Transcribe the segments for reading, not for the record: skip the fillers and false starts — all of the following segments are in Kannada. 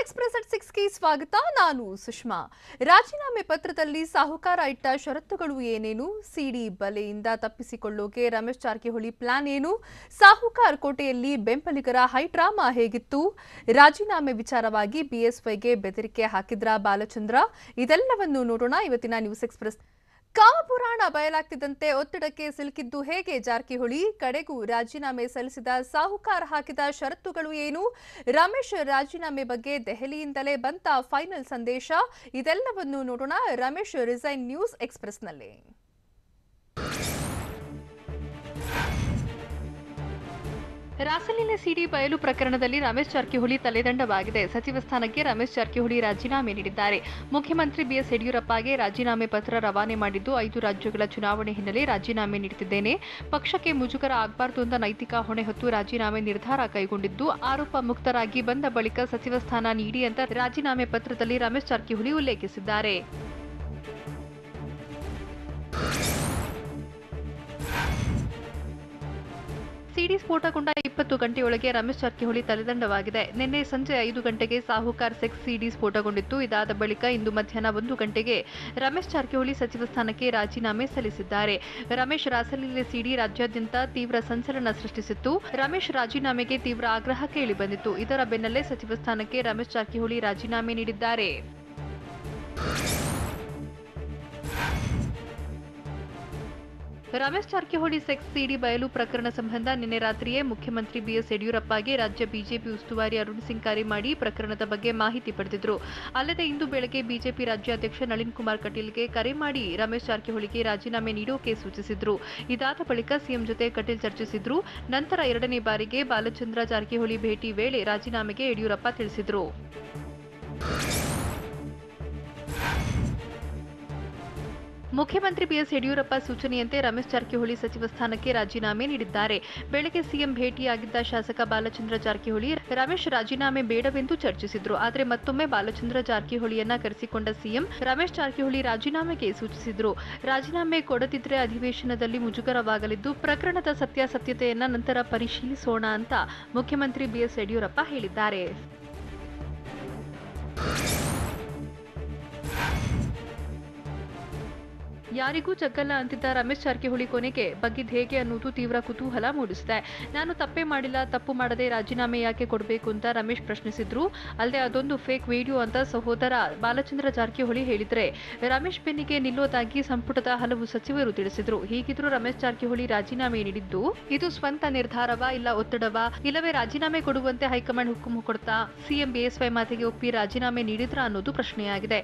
ಎಕ್ಸ್‌ಪ್ರೆಸ್ ಅಟ್ 6ಗೆ ಸ್ವಾಗತ. ನಾನು ಸುಷ್ಮಾ. ರಾಜೀನಾಮೆ ಪತ್ರದಲ್ಲಿ ಸಾಹುಕಾರ ಇಟ್ಟ ಷರತ್ತುಗಳು ಏನೇನು? ಸಿಡಿ ಬಲೆಯಿಂದ ತಪ್ಪಿಸಿಕೊಳ್ಳೋಕೆ ರಮೇಶ್ ಜಾರಕಿಹೊಳಿ ಪ್ಲಾನ್ ಏನು? ಸಾಹುಕಾರ್ ಕೋಟೆಯಲ್ಲಿ ಬೆಂಬಲಿಗರ ಹೈಡ್ರಾಮಾ ಹೇಗಿತ್ತು? ರಾಜೀನಾಮೆ ವಿಚಾರವಾಗಿ ಬಿಎಸ್ವೈಗೆ ಬೆದರಿಕೆ ಹಾಕಿದ್ರಾ ಬಾಲಚಂದ್ರ? ಇದೆಲ್ಲವನ್ನು ನೋಡೋಣ ಇವತ್ತಿನ ನ್ಯೂಸ್ ಎಕ್ಸ್‌ಪ್ರೆಸ್. ಕಾಮಪುರಾಣ ಬಯಲಾಗ್ತಿದ್ದಂತೆ ಒತ್ತಡಕ್ಕೆ ಸಿಲುಕಿದ್ದು ಹೇಗೆ ಜಾರಕಿಹೊಳಿ? ಕಡೆಗೂ ರಾಜೀನಾಮೆ ಸಲ್ಲಿಸಿದ ಸಾಹುಕಾರ್ ಹಾಕಿದ ಷರತ್ತುಗಳು ಏನು? ರಮೇಶ್ ರಾಜೀನಾಮೆ ಬಗ್ಗೆ ದೆಹಲಿಯಿಂದಲೇ ಬಂತ ಫೈನಲ್ ಸಂದೇಶ? ಇದೆಲ್ಲವನ್ನು ನೋಡೋಣ ರಮೇಶ್ ರಿಸೈನ್ ನ್ಯೂಸ್ ಎಕ್ಸ್‌ಪ್ರೆಸ್ನಲ್ಲಿ. ರಾಸಲೀಲೆ ಸಿಡಿ ಬಯಲು ಪ್ರಕರಣದಲ್ಲಿ ರಮೇಶ್ ಜಾರಕಿಹೊಳಿ ತಲೆದಂಡವಾಗಿದೆ. ಸಚಿವ ಸ್ಥಾನಕ್ಕೆ ರಮೇಶ್ ಜಾರಕಿಹೊಳಿ ರಾಜೀನಾಮೆ ನೀಡಿದ್ದಾರೆ. ಮುಖ್ಯಮಂತ್ರಿ ಬಿಎಸ್ ಯಡಿಯೂರಪ್ಪಗೆ ರಾಜೀನಾಮೆ ಪತ್ರ ರವಾನೆ ಮಾಡಿದ್ದು 5 ರಾಜ್ಯಗಳ ಚುನಾವಣೆ ಹಿನ್ನೆಲೆ ರಾಜೀನಾಮೆ ನೀಡುತ್ತಿದ್ದೇನೆ. ಪಕ್ಷಕ್ಕೆ ಮುಜುಗರ ಆಗಬಾರದು ಅಂತ ನೈತಿಕ ಹೊಣೆ ಹೊತ್ತು ರಾಜೀನಾಮೆ ನಿರ್ಧಾರ ಕೈಗೊಂಡಿದ್ದು, ಆರೋಪ ಮುಕ್ತರಾಗಿ ಬಂದ ಬಳಿಕ ಸಚಿವ ಸ್ಥಾನ ನೀಡಿ ಅಂತ ರಾಜೀನಾಮೆ ಪತ್ರದಲ್ಲಿ ರಮೇಶ್ ಜಾರಕಿಹೊಳಿ ಉಲ್ಲೇಖಿಸಿದ್ದಾರೆ. ಸಿಡಿ ಸ್ಫೋಟಗೊಂಡ 20 ಗಂಟೆಯೊಳಗೆ ರಮೇಶ್ ಜಾರಕಿಹೊಳಿ ತಲೆದಂಡವಾಗಿದೆ. ನಿನ್ನೆ ಸಂಜೆ 5 ಗಂಟೆಗೆ ಸಾಹುಕಾರ್ ಸೆಕ್ಸ್ ಸಿಡಿ ಸ್ಫೋಟಗೊಂಡಿತ್ತು. ಇದಾದ ಬಳಿಕ ಇಂದು ಮಧ್ಯಾಹ್ನ 1 ಗಂಟೆಗೆ ರಮೇಶ್ ಜಾರಕಿಹೊಳಿ ಸಚಿವ ಸ್ಥಾನಕ್ಕೆ ರಾಜೀನಾಮೆ ಸಲ್ಲಿಸಿದ್ದಾರೆ. ರಮೇಶ್ ರಾಸಲೀಲೆ ಸಿಡಿ ರಾಜ್ಯಾದ್ಯಂತ ತೀವ್ರ ಸಂಚಲನ ಸೃಷ್ಟಿಸಿತ್ತು. ರಮೇಶ್ ರಾಜೀನಾಮೆಗೆ ತೀವ್ರ ಆಗ್ರಹ ಕೇಳಿಬಂದಿತ್ತು. ಇದರ ಬೆನ್ನಲ್ಲೇ ಸಚಿವ ಸ್ಥಾನಕ್ಕೆ ರಮೇಶ್ ಜಾರಕಿಹೊಳಿ ರಾಜೀನಾಮೆ ನೀಡಿದ್ದಾರೆ. ರಮೇಶ್ ಜಾರಕಿಹೊಳಿ ಸೆಕ್ಸ್ ಸಿಡಿ ಬಯಲು ಪ್ರಕರಣ ಸಂಬಂಧ ನಿನ್ನೆ ರಾತ್ರಿಯೇ ಮುಖ್ಯಮಂತ್ರಿ ಬಿಎಸ್ ಯಡಿಯೂರಪ್ಪಗೆ ರಾಜ್ಯ ಬಿಜೆಪಿ ಉಸ್ತುವಾರಿ ಅರುಣ್ ಸಿಂಗ್ ಕರೆ ಮಾಡಿ ಪ್ರಕರಣದ ಬಗ್ಗೆ ಮಾಹಿತಿ ಪಡೆದಿದ್ರು. ಅಲ್ಲದೆ ಇಂದು ಬೆಳಗ್ಗೆ ಬಿಜೆಪಿ ರಾಜ್ಯಾಧ್ಯಕ್ಷ ನಳಿನ್ ಕುಮಾರ್ ಕಟೀಲ್ಗೆ ಕರೆ ಮಾಡಿ ರಮೇಶ್ ಜಾರಕಿಹೊಳಿಗೆ ರಾಜೀನಾಮೆ ನೀಡೋಕೆ ಸೂಚಿಸಿದ್ರು. ಇದಾದ ಬಳಿಕ ಸಿಎಂ ಜೊತೆ ಕಟೀಲ್ ಚರ್ಚಿಸಿದ್ರು. ನಂತರ 2ನೇ ಬಾರಿಗೆ ಬಾಲಚಂದ್ರ ಜಾರಕಿಹೊಳಿ ಭೇಟಿ ವೇಳೆ ರಾಜೀನಾಮೆಗೆ ಯಡಿಯೂರಪ್ಪ ತಿಳಿಸಿದ್ರು. ಮುಖ್ಯಮಂತ್ರಿ ಬಿಎಸ್ ಯಡಿಯೂರಪ್ಪ ಸೂಚನೆಯಂತೆ ರಮೇಶ್ ಜಾರಕಿಹೊಳಿ ಸಚಿವ ಸ್ಥಾನಕ್ಕೆ ರಾಜೀನಾಮೆ ನೀಡಿದ್ದಾರೆ. ಬೆಳಗ್ಗೆ ಸಿಎಂ ಭೇಟಿಯಾಗಿದ್ದ ಶಾಸಕ ಬಾಲಚಂದ್ರ ಜಾರಕಿಹೊಳಿ ರಮೇಶ್ ರಾಜೀನಾಮೆ ಬೇಡವೆಂದು ಚರ್ಚಿಸಿದ್ರು. ಆದರೆ ಮತ್ತೊಮ್ಮೆ ಬಾಲಚಂದ್ರ ಜಾರಕಿಹೊಳಿಯನ್ನ ಕರೆಸಿಕೊಂಡ ಸಿಎಂ ರಮೇಶ್ ಜಾರಕಿಹೊಳಿ ರಾಜೀನಾಮೆಗೆ ಸೂಚಿಸಿದ್ರು. ರಾಜೀನಾಮೆ ಕೊಡದಿದ್ರೆ ಅಧಿವೇಶನದಲ್ಲಿ ಮುಜುಗರವಾಗಲಿದ್ದು, ಪ್ರಕರಣದ ಸತ್ಯಾಸತ್ಯತೆಯನ್ನ ನಂತರ ಪರಿಶೀಲಿಸೋಣ ಅಂತ ಮುಖ್ಯಮಂತ್ರಿ ಬಿಎಸ್ ಯಡಿಯೂರಪ್ಪ ಹೇಳಿದ್ದಾರೆ. ಯಾರಿಗೂ ಜಗ್ಗಲ್ಲ ಅಂತಿದ್ದ ರಮೇಶ್ ಜಾರಕಿಹೊಳಿ ಕೊನೆಗೆ ಬಗ್ಗಿದ್ ಹೇಗೆ ಅನ್ನೋದು ತೀವ್ರ ಕುತೂಹಲ ಮೂಡಿಸಿದೆ. ನಾನು ತಪ್ಪೇ ಮಾಡಿಲ್ಲ, ತಪ್ಪು ಮಾಡದೆ ರಾಜೀನಾಮೆ ಯಾಕೆ ಕೊಡಬೇಕು ಅಂತ ರಮೇಶ್ ಪ್ರಶ್ನಿಸಿದ್ರು. ಅಲ್ಲದೆ ಅದೊಂದು ಫೇಕ್ ವಿಡಿಯೋ ಅಂತ ಸಹೋದರ ಬಾಲಚಂದ್ರ ಜಾರಕಿಹೊಳಿ ಹೇಳಿದ್ರೆ ರಮೇಶ್ ಬೆನ್ನಿಗೆ ನಿಲ್ಲೋದಾಗಿ ಸಂಪುಟದ ಹಲವು ಸಚಿವರು ತಿಳಿಸಿದ್ರು. ಹೀಗಿದ್ರು ರಮೇಶ್ ಜಾರಕಿಹೊಳಿ ರಾಜೀನಾಮೆ ನೀಡಿದ್ದು ಇದು ಸ್ವಂತ ನಿರ್ಧಾರವಾ ಇಲ್ಲ ಒತ್ತಡವಾ, ಇಲ್ಲವೇ ರಾಜೀನಾಮೆ ಕೊಡುವಂತೆ ಹೈಕಮಾಂಡ್ ಹುಕುಂ ಕೊಡ್ತಾ ಸಿಎಂ ಬಿಎಸ್ವೈ ಮಾತಿಗೆ ಒಪ್ಪಿ ರಾಜೀನಾಮೆ ನೀಡಿದ್ರಾ ಅನ್ನೋದು ಪ್ರಶ್ನೆಯಾಗಿದೆ.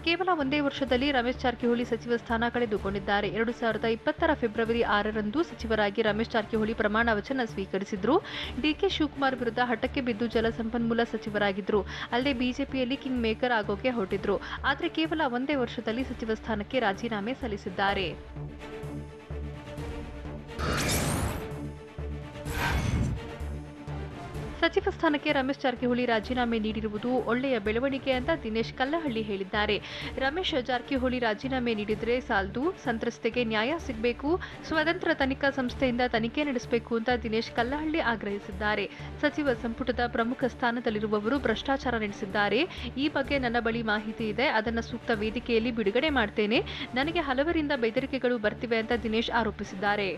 ಕೇವಲ ಒಂದೇ ವರ್ಷದಲ್ಲಿ ರಮೇಶ್ ಜಾರಕಿಹೊಳಿ ಸಚಿವ ಸ್ಥಾನ ಕಳೆದುಕೊಂಡಿದ್ದಾರೆ. 2020ರ ಫೆಬ್ರವರಿ 6ರಂದು ಸಚಿವರಾಗಿ ರಮೇಶ್ ಜಾರಕಿಹೊಳಿ ಪ್ರಮಾಣ ವಚನ ಸ್ವೀಕರಿಸಿದ್ರು. ಡಿಕೆ ಶಿವಕುಮಾರ್ ವಿರುದ್ಧ ಹಠಕ್ಕೆ ಬಿದ್ದು ಜಲಸಂಪನ್ಮೂಲ ಸಚಿವರಾಗಿದ್ರು. ಅಲ್ಲದೆ ಬಿಜೆಪಿಯಲ್ಲಿ ಕಿಂಗ್ ಮೇಕರ್ ಆಗೋಕೆ ಹೊರಟಿದ್ರು. ಆದರೆ ಕೇವಲ ಒಂದೇ ವರ್ಷದಲ್ಲಿ ಸಚಿವ ಸ್ಥಾನಕ್ಕೆ ರಾಜೀನಾಮೆ ಸಲ್ಲಿಸಿದ್ದಾರೆ. ಸಚಿವ ಸ್ಥಾನಕ್ಕೆ ರಮೇಶ್ ಜಾರಕಿಹೊಳಿ ರಾಜೀನಾಮೆ ನೀಡಿರುವುದು ಒಳ್ಳೆಯ ಬೆಳವಣಿಗೆ ಅಂತ ದಿನೇಶ್ ಕಲ್ಲಹಳ್ಳಿ ಹೇಳಿದ್ದಾರೆ. ರಮೇಶ್ ಜಾರಕಿಹೊಳಿ ರಾಜೀನಾಮೆ ನೀಡಿದ್ರೆ ಸಾಲದು, ಸಂತ್ರಸ್ತೆಗೆ ನ್ಯಾಯ ಸಿಗಬೇಕು, ಸ್ವತಂತ್ರ ತನಿಖಾ ಸಂಸ್ಥೆಯಿಂದ ತನಿಖೆ ನಡೆಸಬೇಕು ಅಂತ ದಿನೇಶ್ ಕಲ್ಲಹಳ್ಳಿ ಆಗ್ರಹಿಸಿದ್ದಾರೆ. ಸಚಿವ ಸಂಪುಟದ ಪ್ರಮುಖ ಸ್ಥಾನದಲ್ಲಿರುವವರು ಭ್ರಷ್ಟಾಚಾರ ನಡೆಸಿದ್ದಾರೆ. ಈ ಬಗ್ಗೆ ನನ್ನ ಬಳಿ ಮಾಹಿತಿ ಇದೆ, ಅದನ್ನು ಸೂಕ್ತ ವೇದಿಕೆಯಲ್ಲಿ ಬಿಡುಗಡೆ ಮಾಡ್ತೇನೆ. ನನಗೆ ಹಲವರಿಂದ ಬೆದರಿಕೆಗಳು ಬರ್ತಿವೆ ಅಂತ ದಿನೇಶ್ ಆರೋಪಿಸಿದ್ದಾರೆ.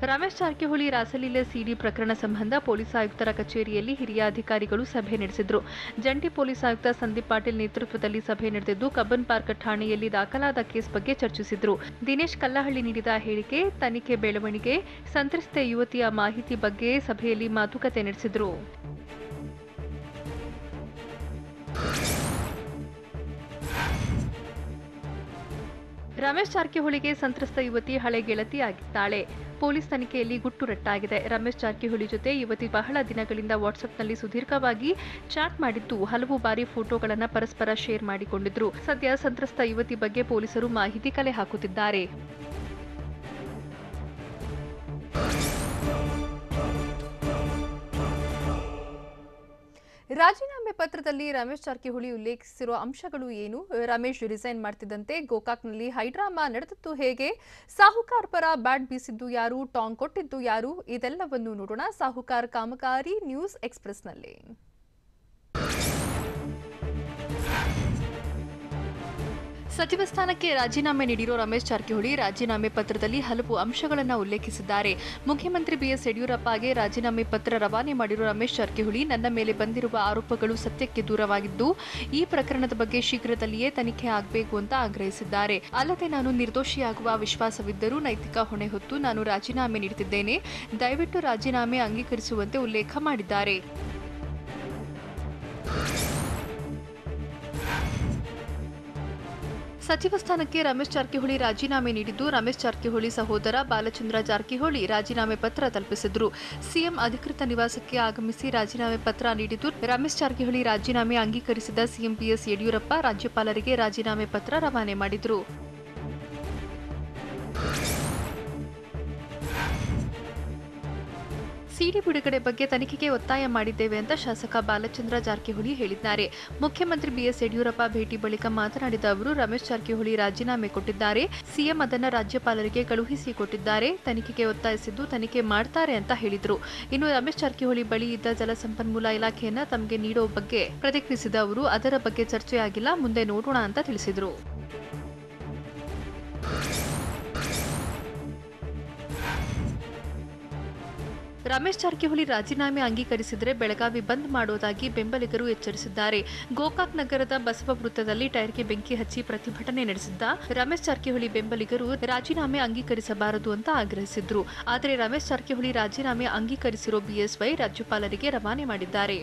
ರಮೇಶ್ ಜಾರಕಿಹೊಳಿ ರಾಸಲೀಲೆ ಸಿಡಿ ಪ್ರಕರಣ ಸಂಬಂಧ ಪೊಲೀಸ್ ಆಯುಕ್ತರ ಕಚೇರಿಯಲ್ಲಿ ಹಿರಿಯ ಅಧಿಕಾರಿಗಳು ಸಭೆ ನಡೆಸಿದ್ರು. ಜಂಟಿ ಪೊಲೀಸ್ ಆಯುಕ್ತ ಸಂದೀಪ್ ಪಾಟೀಲ್ ನೇತೃತ್ವದಲ್ಲಿ ಸಭೆ ನಡೆದಿದ್ದು, ಕಬ್ಬನ್ ಪಾರ್ಕ್ ಠಾಣೆಯಲ್ಲಿ ದಾಖಲಾದ ಕೇಸ್ ಬಗ್ಗೆ ಚರ್ಚಿಸಿದ್ರು. ದಿನೇಶ್ ಕಲ್ಲಹಳ್ಳಿ ನೀಡಿದ ಹೇಳಿಕೆ, ತನಿಖೆ ಬೆಳವಣಿಗೆ, ಸಂತ್ರಸ್ತೆ ಯುವತಿಯ ಮಾಹಿತಿ ಬಗ್ಗೆ ಸಭೆಯಲ್ಲಿ ಮಾತುಕತೆ ನಡೆಸಿದ್ರು. ರಮೇಶ್ ಜಾರಕಿಹೊಳಿಗೆ ಸಂತ್ರಸ್ತ ಯುವತಿ ಹಳೆ ಗೆಳತಿಯಾಗಿದ್ದಾಳೆ. ಪೊಲೀಸ್ ತನಿಖೆಯಲ್ಲಿ ಗುಟ್ಟು ರಟ್ಟಾಗಿದೆ. ರಮೇಶ್ ಜಾರಕಿಹೊಳಿ ಜೊತೆ ಯುವತಿ ಬಹಳ ದಿನಗಳಿಂದ ವಾಟ್ಸ್ಆಪ್ನಲ್ಲಿ ಸುದೀರ್ಘವಾಗಿ ಚಾಟ್ ಮಾಡಿದ್ದು, ಹಲವು ಬಾರಿ ಫೋಟೋಗಳನ್ನು ಪರಸ್ಪರ ಶೇರ್ ಮಾಡಿಕೊಂಡಿದ್ರು. ಸದ್ಯ ಸಂತ್ರಸ್ತ ಯುವತಿ ಬಗ್ಗೆ ಪೊಲೀಸರು ಮಾಹಿತಿ ಕಲೆ ಹಾಕುತ್ತಿದ್ದಾರೆ. ರಾಜೀನಾಮೆ ಪತ್ರದಲ್ಲಿ ರಮೇಶ್ ಜಾರಕಿಹೊಳಿ ಉಲ್ಲೇಖಿಸಿರುವ ಅಂಶಗಳು ಏನು? ರಮೇಶ್ ರಿಸೈನ್ ಮಾಡ್ತಿದ್ದಂತೆ ಗೋಕಾಕ್ನಲ್ಲಿ ಹೈಡ್ರಾಮಾ ನಡೆದದ್ದು ಹೇಗೆ? ಸಾಹುಕಾರ್ ಪರ ಬ್ಯಾಟ್ ಬೀಸಿದ್ದು ಯಾರು? ಟಾಂಗ್ ಕೊಟ್ಟಿದ್ದು ಯಾರು? ಇದೆಲ್ಲವನ್ನು ನೋಡೋಣ ಸಾಹುಕಾರ್ ಕಾಮಗಾರಿ ನ್ಯೂಸ್ ಎಕ್ಸ್‌ಪ್ರೆಸ್‌ನಲ್ಲಿ. ಸಚಿವ ಸ್ಥಾನಕ್ಕೆ ರಾಜೀನಾಮೆ ನೀಡಿರೋ ರಮೇಶ್ ಜಾರಕಿಹೊಳಿ ರಾಜೀನಾಮೆ ಪತ್ರದಲ್ಲಿ ಹಲವು ಅಂಶಗಳನ್ನು ಉಲ್ಲೇಖಿಸಿದ್ದಾರೆ. ಮುಖ್ಯಮಂತ್ರಿ ಬಿಎಸ್ ಯಡಿಯೂರಪ್ಪಗೆ ರಾಜೀನಾಮೆ ಪತ್ರ ರವಾನೆ ಮಾಡಿರೋ ರಮೇಶ್ ಜಾರಕಿಹೊಳಿ, ನನ್ನ ಮೇಲೆ ಬಂದಿರುವ ಆರೋಪಗಳು ಸತ್ಯಕ್ಕೆ ದೂರವಾಗಿದ್ದು, ಈ ಪ್ರಕರಣದ ಬಗ್ಗೆ ಶೀಘ್ರದಲ್ಲಿಯೇ ತನಿಖೆ ಆಗಬೇಕು ಅಂತ ಆಗ್ರಹಿಸಿದ್ದಾರೆ. ಅಲ್ಲದೆ ನಾನು ನಿರ್ದೋಷಿಯಾಗುವ ವಿಶ್ವಾಸವಿದ್ದರೂ ನೈತಿಕ ಹೊಣೆ ಹೊತ್ತು ನಾನು ರಾಜೀನಾಮೆ ನೀಡುತ್ತಿದ್ದೇನೆ, ದಯವಿಟ್ಟು ರಾಜೀನಾಮೆ ಅಂಗೀಕರಿಸುವಂತೆ ಉಲ್ಲೇಖ ಮಾಡಿದ್ದಾರೆ. ಸಚಿವ ಸ್ಥಾನಕ್ಕೆ ರಮೇಶ್ ಜಾರಕಿಹೊಳಿ ರಾಜೀನಾಮೆ ನೀಡಿದ್ದು, ರಮೇಶ್ ಜಾರಕಿಹೊಳಿ ಸಹೋದರ ಬಾಲಚಂದ್ರ ಜಾರಕಿಹೊಳಿ ರಾಜೀನಾಮೆ ಪತ್ರ ತಲುಪಿಸಿದ್ರು. ಸಿಎಂ ಅಧಿಕೃತ ನಿವಾಸಕ್ಕೆ ಆಗಮಿಸಿ ರಾಜೀನಾಮೆ ಪತ್ರ ನೀಡಿದ್ದು, ರಮೇಶ್ ಜಾರಕಿಹೊಳಿ ರಾಜೀನಾಮೆ ಅಂಗೀಕರಿಸಿದ ಸಿಎಂ ಬಿಎಸ್ ಯಡಿಯೂರಪ್ಪ ರಾಜ್ಯಪಾಲರಿಗೆ ರಾಜೀನಾಮೆ ಪತ್ರ ರವಾನೆ ಮಾಡಿದ್ರು. ಸಿಡಿ ಬಿಡುಗಡೆ ಬಗ್ಗೆ ತನಿಖೆಗೆ ಒತ್ತಾಯ ಮಾಡಿದ್ದೇವೆ ಅಂತ ಶಾಸಕ ಬಾಲಚಂದ್ರ ಜಾರಕಿಹೊಳಿ ಹೇಳಿದ್ದಾರೆ. ಮುಖ್ಯಮಂತ್ರಿ ಬಿಎಸ್ ಯಡಿಯೂರಪ್ಪ ಭೇಟಿ ಬಳಿಕ ಮಾತನಾಡಿದ ಅವರು, ರಮೇಶ್ ಜಾರಕಿಹೊಳಿ ರಾಜೀನಾಮೆ ಕೊಟ್ಟಿದ್ದಾರೆ, ಸಿಎಂ ಅದನ್ನು ರಾಜ್ಯಪಾಲರಿಗೆ ಕಳುಹಿಸಿಕೊಟ್ಟಿದ್ದಾರೆ, ತನಿಖೆಗೆ ಒತ್ತಾಯಿಸಿದ್ದು ತನಿಖೆ ಮಾಡ್ತಾರೆ ಅಂತ ಹೇಳಿದರು. ಇನ್ನು ರಮೇಶ್ ಜಾರಕಿಹೊಳಿ ಬಳಿ ಇದ್ದ ಜಲಸಂಪನ್ಮೂಲ ಇಲಾಖೆಯನ್ನ ತಮಗೆ ನೀಡೋ ಬಗ್ಗೆ ಪ್ರತಿಕ್ರಿಯಿಸಿದ ಅವರು, ಅದರ ಬಗ್ಗೆ ಚರ್ಚೆಯಾಗಿಲ್ಲ, ಮುಂದೆ ನೋಡೋಣ ಅಂತ ತಿಳಿಸಿದರು. ರಮೇಶ್ ಜಾರಕಿಹೊಳಿ ರಾಜೀನಾಮೆ ಅಂಗೀಕರಿಸಿದರೆ ಬೆಳಗಾವಿ ಬಂದ್ ಮಾಡೋದಾಗಿ ಬೆಂಬಲಿಗರು ಎಚ್ಚರಿಸಿದ್ದಾರೆ. ಗೋಕಾಕ್ ನಗರದ ಬಸವ ವೃತ್ತದಲ್ಲಿ ಟೈರ್ಗೆ ಬೆಂಕಿ ಹಚ್ಚಿ ಪ್ರತಿಭಟನೆ ನಡೆಸಿದ್ದ ರಮೇಶ್ ಜಾರಕಿಹೊಳಿ ಬೆಂಬಲಿಗರು ರಾಜೀನಾಮೆ ಅಂಗೀಕರಿಸಬಾರದು ಅಂತ ಆಗ್ರಹಿಸಿದ್ರು. ಆದರೆ ರಮೇಶ್ ಜಾರಕಿಹೊಳಿ ರಾಜೀನಾಮೆ ಅಂಗೀಕರಿಸಿರೋ ಬಿಎಸ್ವೈ ರಾಜ್ಯಪಾಲರಿಗೆ ರವಾನೆ ಮಾಡಿದ್ದಾರೆ.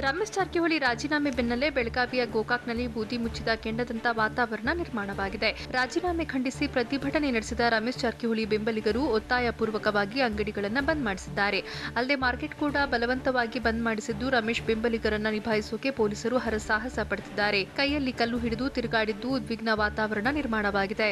ರಮೇಶ್ ಜಾರಕಿಹೊಳಿ ರಾಜೀನಾಮೆ ಬೆನ್ನಲ್ಲೇ ಬೆಳಗಾವಿಯ ಗೋಕಾಕ್ನಲ್ಲಿ ಬೂದಿ ಮುಚ್ಚಿದ ಕೆಂಡದಂತ ವಾತಾವರಣ ನಿರ್ಮಾಣವಾಗಿದೆ. ರಾಜೀನಾಮೆ ಖಂಡಿಸಿ ಪ್ರತಿಭಟನೆ ನಡೆಸಿದ ರಮೇಶ್ ಜಾರಕಿಹೊಳಿ ಬೆಂಬಲಿಗರು ಒತ್ತಾಯಪೂರ್ವಕವಾಗಿ ಅಂಗಡಿಗಳನ್ನು ಬಂದ್ ಮಾಡಿಸಿದ್ದಾರೆ. ಅಲ್ಲದೆ ಮಾರ್ಕೆಟ್ ಕೂಡ ಬಲವಂತವಾಗಿ ಬಂದ್ ಮಾಡಿಸಿದ್ದು, ರಮೇಶ್ ಬೆಂಬಲಿಗರನ್ನ ನಿಭಾಯಿಸೋಕೆ ಪೊಲೀಸರು ಹರಸಾಹಸ ಪಡುತ್ತಿದ್ದಾರೆ. ಕೈಯಲ್ಲಿ ಕಲ್ಲು ಹಿಡಿದು ತಿರುಗಾಡಿದ್ದು ಉದ್ವಿಗ್ನ ವಾತಾವರಣ ನಿರ್ಮಾಣವಾಗಿದೆ.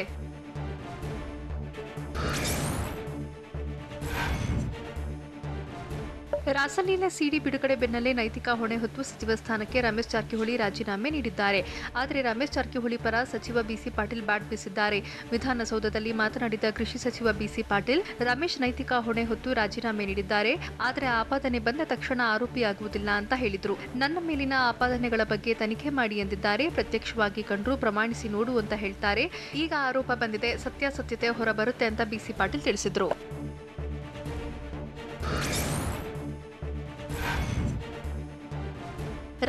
ರಾಸಲೀಲೆ ಸಿಡಿ ಬಿಡುಗಡೆ ಬೆನ್ನಲ್ಲೇ ನೈತಿಕ ಹೊಣೆ ಹೊತ್ತು ಸಚಿವ ಸ್ಥಾನಕ್ಕೆ ರಮೇಶ್ ಜಾರಕಿಹೊಳಿ ರಾಜೀನಾಮೆ ನೀಡಿದ್ದಾರೆ. ಆದರೆ ರಮೇಶ್ ಜಾರಕಿಹೊಳಿ ಪರ ಸಚಿವ ಬಿಸಿ ಪಾಟೀಲ್ ಬ್ಯಾಟ್ ಬೀಸಿದ್ದಾರೆ. ವಿಧಾನಸೌಧದಲ್ಲಿ ಮಾತನಾಡಿದ ಕೃಷಿ ಸಚಿವ ಬಿಸಿ ಪಾಟೀಲ್, ರಮೇಶ್ ನೈತಿಕ ಹೊಣೆ ಹೊತ್ತು ರಾಜೀನಾಮೆ ನೀಡಿದ್ದಾರೆ, ಆದರೆ ಆಪಾದನೆ ಬಂದ ತಕ್ಷಣ ಆರೋಪಿಯಾಗುವುದಿಲ್ಲ ಅಂತ ಹೇಳಿದ್ರು. ನನ್ನ ಮೇಲಿನ ಆಪಾದನೆಗಳ ಬಗ್ಗೆ ತನಿಖೆ ಮಾಡಿ ಎಂದಿದ್ದಾರೆ. ಪ್ರತ್ಯಕ್ಷವಾಗಿ ಕಂಡ್ರು ಪ್ರಮಾಣಿಸಿ ನೋಡು ಅಂತ ಹೇಳ್ತಾರೆ. ಈಗ ಆರೋಪ ಬಂದಿದೆ, ಸತ್ಯಾಸತ್ಯತೆ ಹೊರಬರುತ್ತೆ ಅಂತ ಬಿಸಿ ಪಾಟೀಲ್ ತಿಳಿಸಿದ್ರು.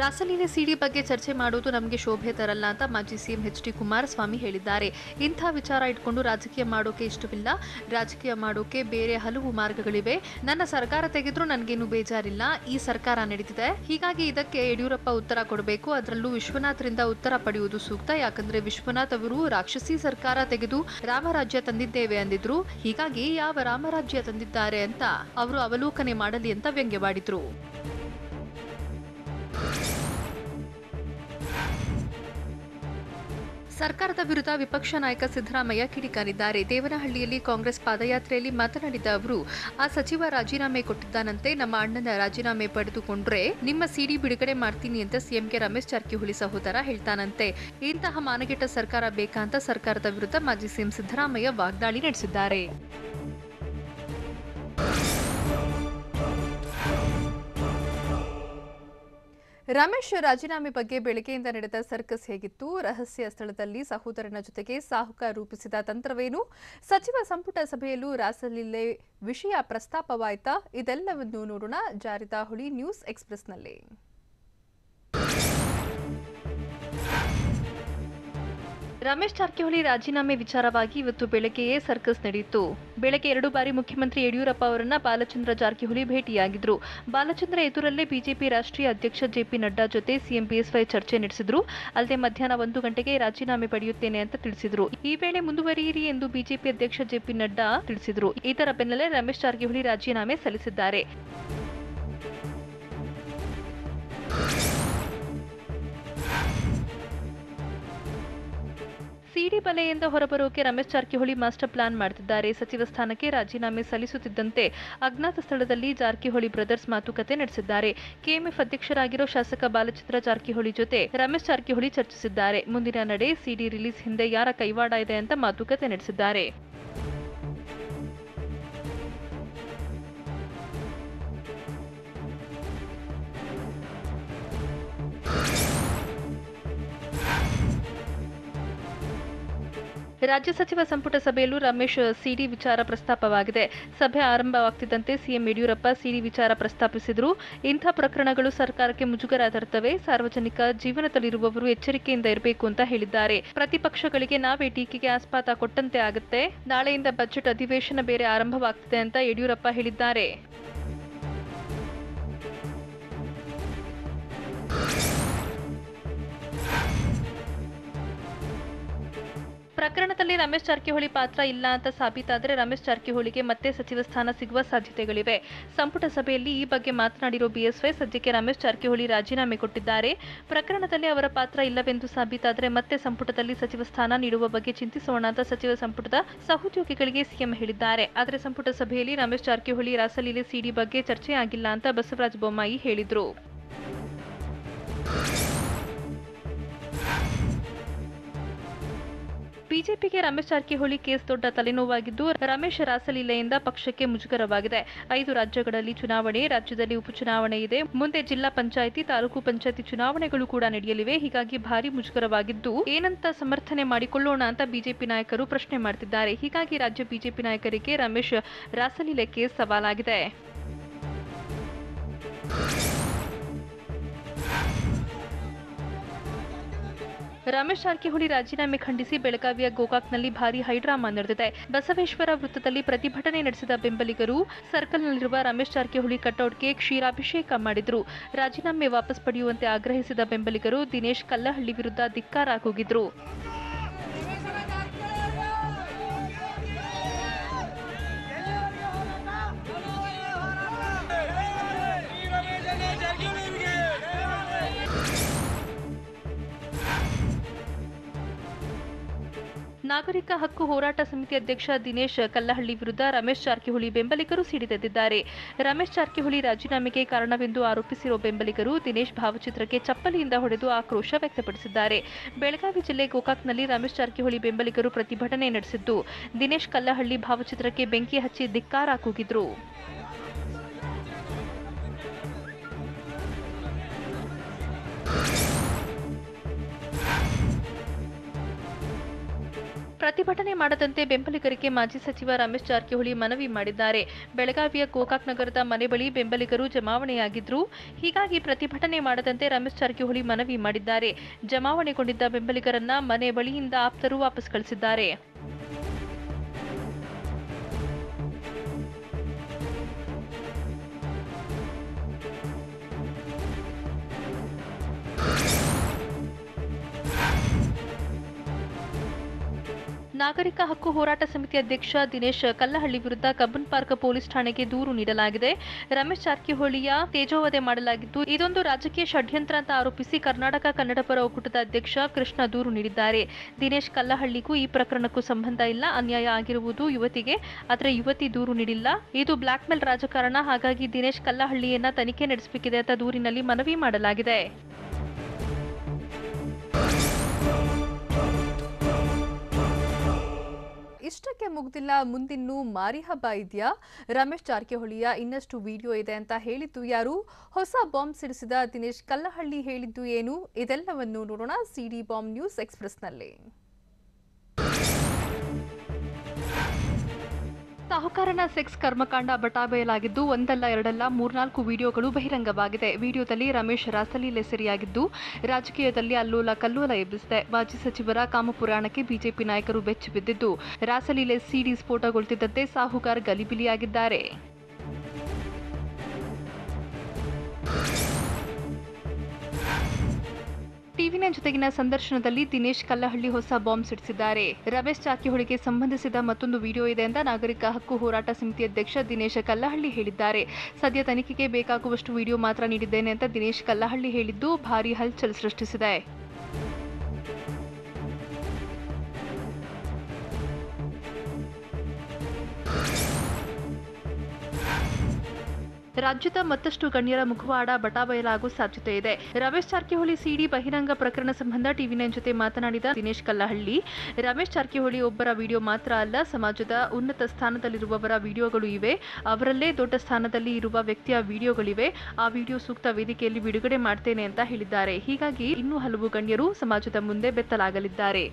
ರಾಸಲೀಲೆ ಸಿಡಿ ಬಗ್ಗೆ ಚರ್ಚೆ ಮಾಡುವುದು ನಮಗೆ ಶೋಭೆ ತರಲ್ಲ ಅಂತ ಮಾಜಿ ಸಿಎಂ ಎಚ್.ಡಿ. ಕುಮಾರಸ್ವಾಮಿ ಹೇಳಿದ್ದಾರೆ. ಇಂಥ ವಿಚಾರ ಇಟ್ಕೊಂಡು ರಾಜಕೀಯ ಮಾಡೋಕೆ ಇಷ್ಟವಿಲ್ಲ. ರಾಜಕೀಯ ಮಾಡೋಕೆ ಬೇರೆ ಹಲವು ಮಾರ್ಗಗಳಿವೆ. ನನ್ನ ಸರ್ಕಾರ ತೆಗೆದ್ರೂ ನನಗೇನು ಬೇಜಾರಿಲ್ಲ. ಈ ಸರ್ಕಾರ ನಡೆದಿದೆ, ಹೀಗಾಗಿ ಇದಕ್ಕೆ ಯಡಿಯೂರಪ್ಪ ಉತ್ತರ ಕೊಡಬೇಕು. ಅದರಲ್ಲೂ ವಿಶ್ವನಾಥ್ರಿಂದ ಉತ್ತರ ಪಡೆಯುವುದು ಸೂಕ್ತ. ಯಾಕಂದ್ರೆ ವಿಶ್ವನಾಥ್ ಅವರು ರಾಕ್ಷಸಿ ಸರ್ಕಾರ ತೆಗೆದು ರಾಮರಾಜ್ಯ ತಂದಿದ್ದೇವೆ ಅಂದಿದ್ರು. ಹೀಗಾಗಿ ಯಾವ ರಾಮರಾಜ್ಯ ತಂದಿದ್ದಾರೆ ಅಂತ ಅವರು ಅವಲೋಕನೆ ಮಾಡಲಿ ಅಂತ ವ್ಯಂಗ್ಯವಾಡಿದ್ರು. ಸರ್ಕಾರದ ವಿರುದ್ಧ ವಿಪಕ್ಷ ನಾಯಕ ಸಿದ್ದರಾಮಯ್ಯ ಕಿಡಿಕಾರಿದ್ದಾರೆ. ದೇವನಹಳ್ಳಿಯಲ್ಲಿ ಕಾಂಗ್ರೆಸ್ ಪಾದಯಾತ್ರೆಯಲ್ಲಿ ಮಾತನಾಡಿದ ಅವರು, ಆ ಸಚಿವ ರಾಜೀನಾಮೆ ಕೊಟ್ಟಿದ್ದಾನಂತೆ, ನಮ್ಮ ಅಣ್ಣನ ರಾಜೀನಾಮೆ ಪಡೆದುಕೊಂಡ್ರೆ ನಿಮ್ಮ ಸಿಡಿ ಬಿಡುಗಡೆ ಮಾಡ್ತೀನಿ ಅಂತ ಸಿಎಂಗೆ ರಮೇಶ್ ಜಾರಕಿಹೊಳಿ ಸಹೋದರ ಹೇಳ್ತಾನಂತೆ. ಇಂತಹ ಮಾನಗೆಟ್ಟ ಸರ್ಕಾರ ಬೇಕಾ ಅಂತ ಸರ್ಕಾರದ ವಿರುದ್ಧ ಮಾಜಿ ಸಿಎಂ ಸಿದ್ದರಾಮಯ್ಯ ವಾಗ್ದಾಳಿ ನಡೆಸಿದ್ದಾರೆ. ರಮೇಶ್ ರಾಜೀನಾಮೆ ಬಗ್ಗೆ ಬೆಳಗ್ಗೆಯಿಂದ ನಡೆದ ಸರ್ಕಸ್ ಹೇಗಿತ್ತು? ರಹಸ್ಯ ಸ್ಥಳದಲ್ಲಿ ಸಹೋದರನ ಜೊತೆಗೆ ಸಾಹುಕಾರ್ ರೂಪಿಸಿದ ತಂತ್ರವೇನು? ಸಚಿವ ಸಂಪುಟ ಸಭೆಯಲ್ಲೂ ರಾಸಲೀಲೆ ವಿಷಯ ಪ್ರಸ್ತಾಪವಾಯ್ತಾ? ಇದೆಲ್ಲವನ್ನು ನೋಡೋಣ ಜಾರಿತಾಹುಳಿ ನ್ಯೂಸ್ ಎಕ್ಸ್‌ಪ್ರೆಸ್‌ನಲ್ಲಿ. ರಮೇಶ್ ಜಾರಕಿಹೊಳಿ ರಾಜೀನಾಮೆ ವಿಚಾರವಾಗಿ ಇವತ್ತು ಬೆಳಗ್ಗೆಯೇ ಸರ್ಕಸ್ ನಡೆಯಿತು. ಬೆಳಗ್ಗೆ 2 ಬಾರಿ ಮುಖ್ಯಮಂತ್ರಿ ಯಡಿಯೂರಪ್ಪ ಅವರನ್ನ ಬಾಲಚಂದ್ರ ಜಾರಕಿಹೊಳಿ ಭೇಟಿಯಾಗಿದ್ರು. ಬಾಲಚಂದ್ರ ಎದುರಲ್ಲೇ ಬಿಜೆಪಿ ರಾಷ್ಟ್ರೀಯ ಅಧ್ಯಕ್ಷ ಜೆಪಿ ನಡ್ಡಾ ಜೊತೆ ಸಿಎಂ ಬಿಎಸ್ವೈ ಚರ್ಚೆ ನಡೆಸಿದ್ರು. ಅಲ್ಲದೆ ಮಧ್ಯಾಹ್ನ 1 ಗಂಟೆಗೆ ರಾಜೀನಾಮೆ ಪಡೆಯುತ್ತೇನೆ ಅಂತ ತಿಳಿಸಿದ್ರು. ಈ ವೇಳೆ ಮುಂದುವರಿಯಿರಿ ಎಂದು ಬಿಜೆಪಿ ಅಧ್ಯಕ್ಷ ಜೆಪಿ ನಡ್ಡಾ ತಿಳಿಸಿದ್ರು. ಇದರ ಬೆನ್ನಲ್ಲೇ ರಮೇಶ್ ಜಾರಕಿಹೊಳಿ ರಾಜೀನಾಮೆ ಸಲ್ಲಿಸಿದ್ದಾರೆ. ಸಿಡಿ ಬಲೆಯಿಂದ ಹೊರಬರೋಕೆ ರಮೇಶ್ ಜಾರಕಿಹೊಳಿ ಮಾಸ್ಟರ್ ಪ್ಲಾನ್ ಮಾಡುತ್ತಿದ್ದಾರೆ. ಸಚಿವ ಸ್ಥಾನಕ್ಕೆ ರಾಜೀನಾಮೆ ಸಲ್ಲಿಸುತ್ತಿದ್ದಂತೆ ಅಜ್ಞಾತ ಸ್ಥಳದಲ್ಲಿ ಜಾರಕಿಹೊಳಿ ಬ್ರದರ್ಸ್ ಮಾತುಕತೆ ನಡೆಸಿದ್ದಾರೆ. ಕೆಎಂಎಫ್ ಅಧ್ಯಕ್ಷರಾಗಿರೋ ಶಾಸಕ ಬಾಲಚಂದ್ರ ಜಾರಕಿಹೊಳಿ ಜೊತೆ ರಮೇಶ್ ಜಾರಕಿಹೊಳಿ ಚರ್ಚಿಸಿದ್ದಾರೆ. ಮುಂದಿನ ನಡೆ ಸಿಡಿ ರಿಲೀಸ್ ಹಿಂದೆ ಯಾರ ಕೈವಾಡ ಇದೆ ಅಂತ ಮಾತುಕತೆ ನಡೆಸಿದ್ದಾರೆ. ರಾಜ್ಯ ಸಚಿವ ಸಂಪುಟ ಸಭೆಯಲ್ಲೂ ರಮೇಶ್ ಸಿಡಿ ವಿಚಾರ ಪ್ರಸ್ತಾಪವಾಗಿದೆ. ಸಭೆ ಆರಂಭವಾಗ್ತಿದ್ದಂತೆ ಸಿಎಂ ಯಡಿಯೂರಪ್ಪ ಸಿಡಿ ವಿಚಾರ ಪ್ರಸ್ತಾಪಿಸಿದ್ರು. ಇಂಥ ಪ್ರಕರಣಗಳು ಸರ್ಕಾರಕ್ಕೆ ಮುಜುಗರ ತರುತ್ತವೆ. ಸಾರ್ವಜನಿಕ ಜೀವನದಲ್ಲಿರುವವರು ಎಚ್ಚರಿಕೆಯಿಂದ ಇರಬೇಕು ಅಂತ ಹೇಳಿದ್ದಾರೆ. ಪ್ರತಿಪಕ್ಷಗಳಿಗೆ ನಾವೇ ಟೀಕೆಗೆ ಆಸ್ಪದ ಕೊಟ್ಟಂತೆ ಆಗುತ್ತೆ. ನಾಳೆಯಿಂದ ಬಜೆಟ್ ಅಧಿವೇಶನ ಬೇರೆ ಆರಂಭವಾಗ್ತಿದೆ ಅಂತ ಯಡಿಯೂರಪ್ಪ ಹೇಳಿದ್ದಾರೆ. ಪ್ರಕರಣದಲ್ಲಿ ರಮೇಶ್ ಜಾರಕಿಹೊಳಿ ಪಾತ್ರ ಇಲ್ಲ ಅಂತ ಸಾಬೀತಾದರೆ ರಮೇಶ್ ಜಾರಕಿಹೊಳಿಗೆ ಮತ್ತೆ ಸಚಿವ ಸ್ಥಾನ ಸಿಗುವ ಸಾಧ್ಯತೆಗಳಿವೆ. ಸಂಪುಟ ಸಭೆಯಲ್ಲಿ ಈ ಬಗ್ಗೆ ಮಾತನಾಡಿರೋ ಬಿಎಸ್ವೈ ಸದ್ಯಕ್ಕೆ ರಮೇಶ್ ಜಾರಕಿಹೊಳಿ ರಾಜೀನಾಮೆ ಕೊಟ್ಟಿದ್ದಾರೆ. ಪ್ರಕರಣದಲ್ಲಿ ಅವರ ಪಾತ್ರ ಇಲ್ಲವೆಂದು ಸಾಬೀತಾದರೆ ಮತ್ತೆ ಸಂಪುಟದಲ್ಲಿ ಸಚಿವ ಸ್ಥಾನ ನೀಡುವ ಬಗ್ಗೆ ಚಿಂತಿಸೋಣ ಅಂತ ಸಚಿವ ಸಂಪುಟದ ಸಹೋದ್ಯೋಗಿಗಳಿಗೆ ಸಿಎಂ ಹೇಳಿದ್ದಾರೆ. ಆದರೆ ಸಂಪುಟ ಸಭೆಯಲ್ಲಿ ರಮೇಶ್ ಜಾರಕಿಹೊಳಿ ರಾಸಲೀಲೆ ಸಿಡಿ ಬಗ್ಗೆ ಚರ್ಚೆ ಆಗಿಲ್ಲ ಅಂತ ಬಸವರಾಜ ಬೊಮ್ಮಾಯಿ ಹೇಳಿದ್ರು. ಬಿಜೆಪಿಗೆ ರಮೇಶ್ ಜಾರಕಿಹೊಳಿ ಕೇಸ್ ದೊಡ್ಡ ತಲೆನೋವಾಗಿದ್ದು, ರಮೇಶ್ ರಾಸಲೀಲೆಯಿಂದ ಪಕ್ಷಕ್ಕೆ ಮುಜುಗರವಾಗಿದೆ. 5 ರಾಜ್ಯಗಳಲ್ಲಿ ಚುನಾವಣೆ, ರಾಜ್ಯದಲ್ಲಿ ಉಪಚುನಾವಣೆ ಇದೆ. ಮುಂದೆ ಜಿಲ್ಲಾ ಪಂಚಾಯಿತಿ, ತಾಲೂಕು ಪಂಚಾಯಿತಿ ಚುನಾವಣೆಗಳು ಕೂಡ ನಡೆಯಲಿವೆ. ಹೀಗಾಗಿ ಭಾರಿ ಮುಜುಗರವಾಗಿದ್ದು ಏನಂತ ಸಮರ್ಥನೆ ಮಾಡಿಕೊಳ್ಳೋಣ ಅಂತ ಬಿಜೆಪಿ ನಾಯಕರು ಪ್ರಶ್ನೆ ಮಾಡ್ತಿದ್ದಾರೆ. ಹೀಗಾಗಿ ರಾಜ್ಯ ಬಿಜೆಪಿ ನಾಯಕರಿಗೆ ರಮೇಶ್ ರಾಸಲೀಲೆ ಕೇಸ್ ಸವಾಲಾಗಿದೆ. ರಮೇಶ್ ಜಾರಕಿಹೊಳಿ ರಾಜೀನಾಮೆ ಖಂಡಿಸಿ ಬೆಳಗಾವಿಯ ಗೋಕಾಕ್ನಲ್ಲಿ ಭಾರೀ ಹೈಡ್ರಾಮಾ ನಡೆದಿದೆ. ಬಸವೇಶ್ವರ ವೃತ್ತದಲ್ಲಿ ಪ್ರತಿಭಟನೆ ನಡೆಸಿದ ಬೆಂಬಲಿಗರು ಸರ್ಕಲ್ನಲ್ಲಿರುವ ರಮೇಶ್ ಜಾರಕಿಹೊಳಿ ಕಟೌಟ್ಗೆ ಕ್ಷೀರಾಭಿಷೇಕ ಮಾಡಿದ್ರು. ರಾಜೀನಾಮೆ ವಾಪಸ್ ಪಡೆಯುವಂತೆ ಆಗ್ರಹಿಸಿದ ಬೆಂಬಲಿಗರು ದಿನೇಶ್ ಕಲ್ಲಹಳ್ಳಿ ವಿರುದ್ಧ ಧಿಕ್ಕಾರ ಕೂಗಿದ್ರು. ನಾಗರಿಕ ಹಕ್ಕು ಹೋರಾಟ ಸಮಿತಿ ಅಧ್ಯಕ್ಷ ದಿನೇಶ್ ಕಲ್ಲಹಳ್ಳಿ ವಿರುದ್ಧ ರಮೇಶ್ ಜಾರಕಿಹೊಳಿ ಬೆಂಬಲಿಗರು ಸಿಡಿದೆದ್ದಿದ್ದಾರೆ. ರಮೇಶ್ ಜಾರಕಿಹೊಳಿ ರಾಜೀನಾಮೆಗೆ ಕಾರಣವೆಂದು ಆರೋಪಿಸಿರುವ ಬೆಂಬಲಿಗರು ದಿನೇಶ್ ಭಾವಚಿತ್ರಕ್ಕೆ ಚಪ್ಪಲಿಯಿಂದ ಹೊಡೆದು ಆಕ್ರೋಶ ವ್ಯಕ್ತಪಡಿಸಿದ್ದಾರೆ. ಬೆಳಗಾವಿ ಜಿಲ್ಲೆ ಗೋಕಾಕ್ನಲ್ಲಿ ರಮೇಶ್ ಜಾರಕಿಹೊಳಿ ಬೆಂಬಲಿಗರು ಪ್ರತಿಭಟನೆ ನಡೆಸಿದ್ದು, ದಿನೇಶ್ ಕಲ್ಲಹಳ್ಳಿ ಭಾವಚಿತ್ರಕ್ಕೆ ಬೆಂಕಿ ಹಚ್ಚಿ ಧಿಕ್ಕಾರ ಕೂಗಿದ್ರು. ಪ್ರತಿಭಟನೆ ಮಾಡದಂತೆ ಬೆಂಬಲಿಗರಿಗೆ ಮಾಜಿ ಸಚಿವ ರಮೇಶ್ ಜಾರಕಿಹೊಳಿ ಮನವಿ ಮಾಡಿದ್ದಾರೆ. ಬೆಳಗಾವಿಯ ಗೋಕಾಕ್ ನಗರದ ಮನೆ ಬಳಿ ಬೆಂಬಲಿಗರು ಜಮಾವಣೆಯಾಗಿದ್ರು. ಹೀಗಾಗಿ ಪ್ರತಿಭಟನೆ ಮಾಡದಂತೆ ರಮೇಶ್ ಜಾರಕಿಹೊಳಿ ಮನವಿ ಮಾಡಿದ್ದಾರೆ. ಜಮಾವಣೆಗೊಂಡಿದ್ದ ಬೆಂಬಲಿಗರನ್ನ ಮನೆ ಬಳಿಯಿಂದ ಆಪ್ತರು ವಾಪಸ್ ಕಳಿಸಿದ್ದಾರೆ. ನಾಗರಿಕ ಹಕ್ಕು ಹೋರಾಟ ಸಮಿತಿ ಅಧ್ಯಕ್ಷ ದಿನೇಶ್ ಕಲ್ಲಹಳ್ಳಿ ವಿರುದ್ಧ ಕಬ್ಬನ್ ಪಾರ್ಕ್ ಪೊಲೀಸ್ ಠಾಣೆಗೆ ದೂರು ನೀಡಲಾಗಿದೆ. ರಮೇಶ್ ಜಾರಕಿಹೊಳಿಯ ತೇಜೋವಧೆ ಮಾಡಲಾಗಿದ್ದು, ಇದೊಂದು ರಾಜಕೀಯ ಷಡ್ಯಂತ್ರ ಅಂತ ಆರೋಪಿಸಿ ಕರ್ನಾಟಕ ಕನ್ನಡಪರ ಒಕ್ಕೂಟದ ಅಧ್ಯಕ್ಷ ಕೃಷ್ಣ ದೂರು ನೀಡಿದ್ದಾರೆ. ದಿನೇಶ್ ಕಲ್ಲಹಳ್ಳಿಗೂ ಈ ಪ್ರಕರಣಕ್ಕೂ ಸಂಬಂಧ ಇಲ್ಲ. ಅನ್ಯಾಯ ಆಗಿರುವುದು ಯುವತಿಗೆ, ಆದರೆ ಯುವತಿ ದೂರು ನೀಡಿಲ್ಲ. ಇದು ಬ್ಲಾಕ್ ಮೇಲ್ ರಾಜಕಾರಣ. ಹಾಗಾಗಿ ದಿನೇಶ್ ಕಲ್ಲಹಳ್ಳಿಯನ್ನ ತನಿಖೆ ನಡೆಸಬೇಕಿದೆ ಅಂತ ದೂರಿನಲ್ಲಿ ಮನವಿ ಮಾಡಲಾಗಿದೆ. ಇಷ್ಟಕ್ಕೆ ಮುಗ್ದಿಲ್ಲ, ಮುಂದಿನ್ನೂ ಮಾರಿ ಹಬ್ಬ ಇದೆಯಾ? ರಮೇಶ್ ಜಾರಕಿಹೊಳಿಯ ಇನ್ನಷ್ಟು ವಿಡಿಯೋ ಇದೆ ಅಂತ ಹೇಳಿದ್ದು ಯಾರು? ಹೊಸ ಬಾಂಬ್ ಸಿಡಿಸಿದ ದಿನೇಶ್ ಕಲ್ಲಹಳ್ಳಿ ಹೇಳಿದ್ದು ಏನು? ಇದೆಲ್ಲವನ್ನು ನೋಡೋಣ ಸಿಡಿ ಬಾಂಬ್ ನ್ಯೂಸ್ ಎಕ್ಸ್‌ಪ್ರೆಸ್‌ನಲ್ಲಿ. ಸಾಹುಕಾರನ ಸೆಕ್ಸ್ ಕರ್ಮಕಾಂಡ ಬಟಾಬಯಲಾಗಿದ್ದು ಒಂದಲ್ಲ ಎರಡಲ್ಲ 3-4 ವಿಡಿಯೋಗಳು ಬಹಿರಂಗವಾಗಿದೆ. ವಿಡಿಯೋದಲ್ಲಿ ರಮೇಶ್ ರಾಸಲೀಲೆ ಸೆರೆಯಾಗಿದ್ದು ರಾಜಕೀಯದಲ್ಲಿ ಅಲ್ಲೋಲ ಕಲ್ಲೋಲ ಎಬ್ಬಿಸಿದೆ. ಮಾಜಿ ಸಚಿವರ ಕಾಮಪುರಾಣಕ್ಕೆ ಬಿಜೆಪಿ ನಾಯಕರು ಬೆಚ್ಚಿ ಬಿದ್ದಿದ್ದು ರಾಸಲೀಲೆ ಸಿಡಿ ಸ್ಫೋಟಗೊಳ್ತಿದ್ದಂತೆ ಸಾಹುಕಾರ್ ಗಲಿಬಿಲಿಯಾಗಿದ್ದಾರೆ. ಟಿವಿ9 ಜೊತೆಗಿನ ಸಂದರ್ಶನದಲ್ಲಿ ದಿನೇಶ್ ಕಲ್ಲಹಳ್ಳಿ ಹೊಸ ಬಾಂಬ್ ಸಿಡಿಸಿದ್ದಾರೆ. ರಮೇಶ್ ಜಾರಕಿಹೊಳಿಗೆ ಸಂಬಂಧಿಸಿದ ಮತ್ತೊಂದು ವಿಡಿಯೋ ಇದೆ ಅಂತ ನಾಗರಿಕ ಹಕ್ಕು ಹೋರಾಟ ಸಮಿತಿ ಅಧ್ಯಕ್ಷ ದಿನೇಶ್ ಕಲ್ಲಹಳ್ಳಿ ಹೇಳಿದ್ದಾರೆ. ಸದ್ಯ ತನಿಖೆಗೆ ಬೇಕಾಗುವಷ್ಟು ವಿಡಿಯೋ ಮಾತ್ರ ನೀಡಿದ್ದೇನೆ ಅಂತ ದಿನೇಶ್ ಕಲ್ಲಹಳ್ಳಿ ಹೇಳಿದ್ದು ಭಾರೀ ಹಲ್ಚಲ್ ಸೃಷ್ಟಿಸಿದೆ. ರಾಜ್ಯದ ಮತ್ತಷ್ಟು ಗಣ್ಯರ ಮುಖವಾಡ ಬಟಾಬಯಲಾಗುವ ಸಾಧ್ಯತೆ ಇದೆ. ರಮೇಶ್ ಜಾರಕಿಹೊಳಿ ಸಿಡಿ ಬಹಿರಂಗ ಪ್ರಕರಣ ಸಂಬಂಧ ಟಿವಿ9 ಜೊತೆ ಮಾತನಾಡಿದ ದಿನೇಶ್ ಕಲ್ಲಹಳ್ಳಿ, ರಮೇಶ್ ಜಾರಕಿಹೊಳಿ ಒಬ್ಬರ ವಿಡಿಯೋ ಮಾತ್ರ ಅಲ್ಲ, ಸಮಾಜದ ಉನ್ನತ ಸ್ಥಾನದಲ್ಲಿರುವವರ ವಿಡಿಯೋಗಳು ಇವೆ. ಅವರಲ್ಲೇ ದೊಡ್ಡ ಸ್ಥಾನದಲ್ಲಿ ಇರುವ ವ್ಯಕ್ತಿಯ ವಿಡಿಯೋಗಳಿವೆ. ಆ ವಿಡಿಯೋ ಸೂಕ್ತ ವೇದಿಕೆಯಲ್ಲಿ ಬಿಡುಗಡೆ ಮಾಡ್ತೇನೆ ಅಂತ ಹೇಳಿದ್ದಾರೆ. ಹೀಗಾಗಿ ಇನ್ನೂ ಹಲವು ಗಣ್ಯರು ಸಮಾಜದ ಮುಂದೆ ಬೆತ್ತಲಾಗಲಿದ್ದಾರೆ.